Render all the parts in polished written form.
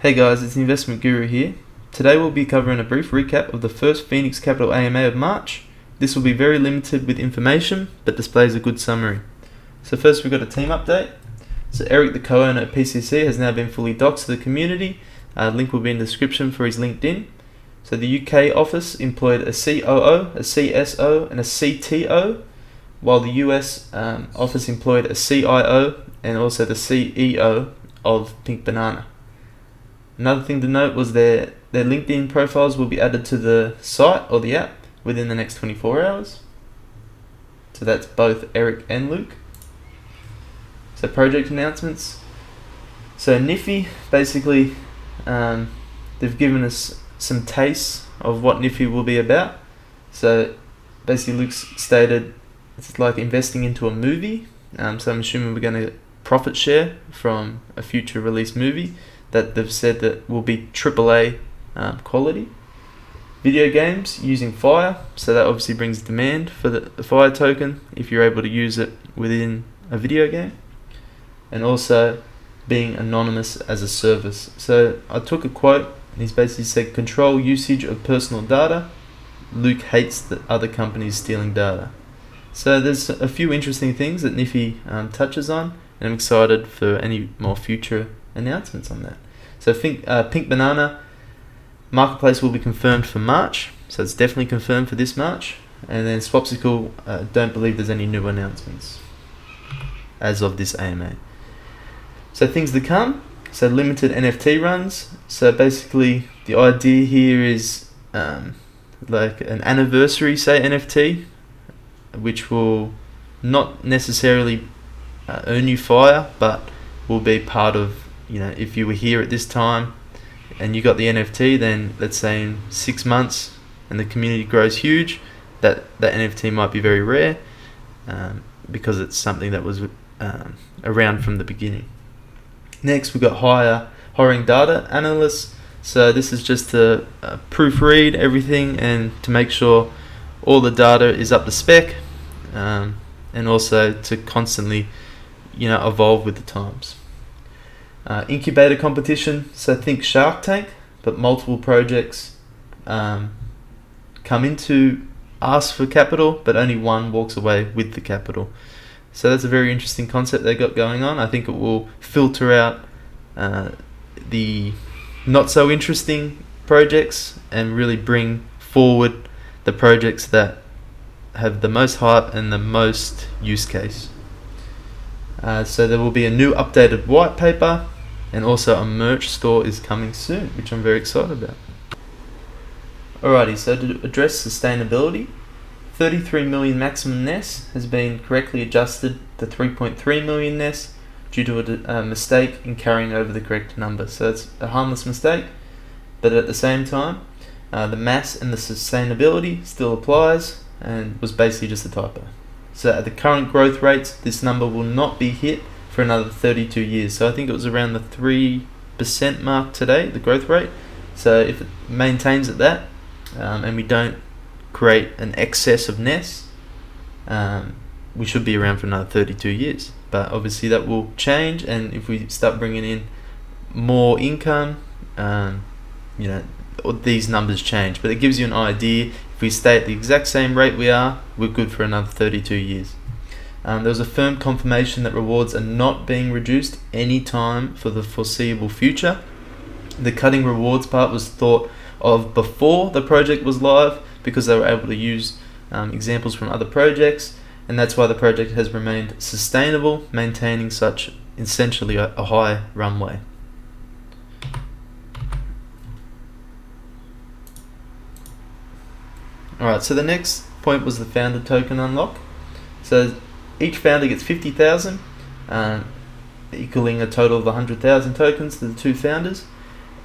Hey guys, it's the Investment Guru here. Today we'll be covering a brief recap of the first Phoenix Capital AMA of March. This will be very limited with information, but displays a good summary. So first we've got a team update. So Eric, the co-owner at PCC, has now been fully doxed to the community. Link will be in the description for his LinkedIn. So the UK office employed a COO, a CSO, and a CTO, while the US office employed a CIO and also the CEO of Pink Banana. Another thing to note was their LinkedIn profiles will be added to the site or the app within the next 24 hours. So that's both Eric and Luke. So project announcements. So NIFI, basically, they've given us some tastes of what NIFI will be about. So basically Luke's stated it's like investing into a movie. So I'm assuming we're going to profit share from a future release movie that they've said that will be AAA quality. Video games using Fire, so that obviously brings demand for the Fire token if you're able to use it within a video game. And also being anonymous as a service. So I took a quote and he's basically said, "Control usage of personal data. Luke hates that other companies stealing data." So there's a few interesting things that NIFI touches on, and I'm excited for any more future announcements on that. So Pink Banana marketplace will be confirmed for March, so it's definitely confirmed for this March. And then Swapsicle, don't believe there's any new announcements as of this AMA. So things to come, so limited NFT runs. So basically the idea here is like an anniversary, say, NFT, which will not necessarily earn you Fire, but will be part of, if you were here at this time and you got the NFT, then let's say in 6 months and the community grows huge, that NFT might be very rare because it's something that was around from the beginning. Next, we've got hiring data analysts. So this is just to proofread everything and to make sure all the data is up to spec, and also to constantly evolve with the times. Incubator competition, so think Shark Tank, but multiple projects come in to ask for capital, but only one walks away with the capital. So that's a very interesting concept they got going on. I think it will filter out the not so interesting projects and really bring forward the projects that have the most hype and the most use case. So there will be a new updated white paper, and also a merch store is coming soon, which I'm very excited about. Alrighty, so to address sustainability, 33 million maximum NES has been correctly adjusted to 3.3 million NES due to a mistake in carrying over the correct number. So it's a harmless mistake, but at the same time, the mass and the sustainability still applies and was basically just a typo. So at the current growth rates, this number will not be hit for another 32 years. So I think it was around the 3% mark today, the growth rate. So if it maintains at that, and we don't create an excess of NES, we should be around for another 32 years. But obviously that will change, and if we start bringing in more income, these numbers change. But it gives you an idea. If we stay at the exact same rate we're good for another 32 years. There was a firm confirmation that rewards are not being reduced any time for the foreseeable future. The cutting rewards part was thought of before the project was live because they were able to use examples from other projects, and that's why the project has remained sustainable, maintaining such essentially a high runway. Alright, so the next point was the founder token unlock. So each founder gets 50,000, equaling a total of 100,000 tokens to the two founders,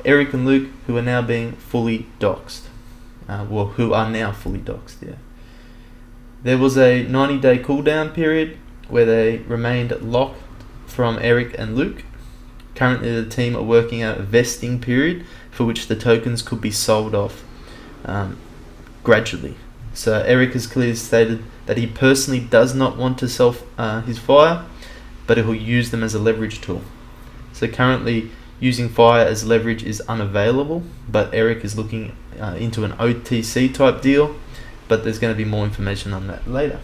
Eric and Luke, who are now being fully doxed. Who are now fully doxed, yeah. There was a 90-day cooldown period where they remained locked from Eric and Luke. Currently the team are working out a vesting period for which the tokens could be sold off gradually. So Eric has clearly stated that he personally does not want to sell his Fire, but he will use them as a leverage tool. So currently using fire as leverage is unavailable, but Eric is looking into an OTC type deal, but there's going to be more information on that later.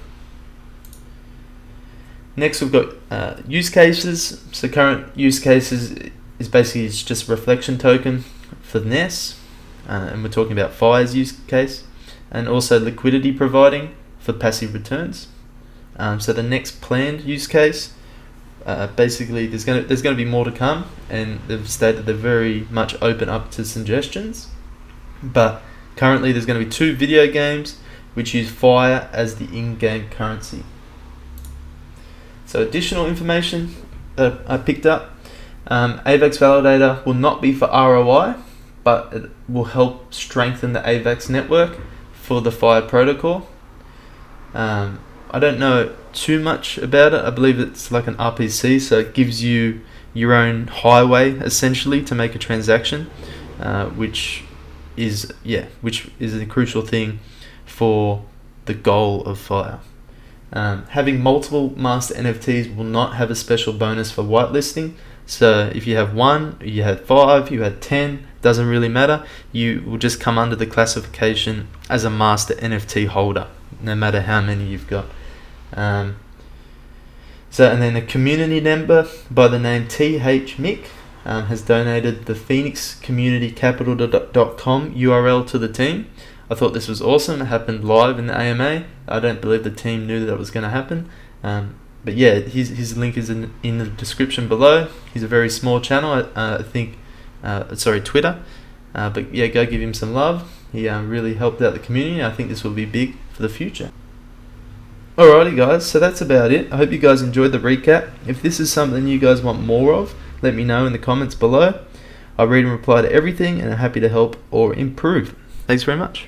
Next we've got use cases. So current use cases is basically it's just a reflection token for NES, and we're talking about fire's use case, and also liquidity providing for passive returns. So the next planned use case, basically there's going to be more to come, and they've stated they're very much open up to suggestions. But currently there's going to be 2 video games which use fire as the in-game currency. So additional information that I picked up, AVAX Validator will not be for ROI, but it will help strengthen the AVAX network for the FIRE protocol. I don't know too much about it. I believe it's like an RPC, so it gives you your own highway essentially to make a transaction, which is a crucial thing for the goal of FIRE. Having multiple master NFTs will not have a special bonus for whitelisting. So if you have 1, you had 5, you had 10, doesn't really matter. You will just come under the classification as a master NFT holder, no matter how many you've got. And then a community member by the name TH Mick has donated the PhoenixCommunityCapital.com URL to the team. I thought this was awesome. It happened live in the AMA. I don't believe the team knew that was going to happen. But yeah, his link is in the description below. He's a very small channel, I think. Twitter. But yeah, go give him some love. He really helped out the community. I think this will be big for the future. Alrighty guys, so that's about it. I hope you guys enjoyed the recap. If this is something you guys want more of, let me know in the comments below. I read and reply to everything and I'm happy to help or improve. Thanks very much.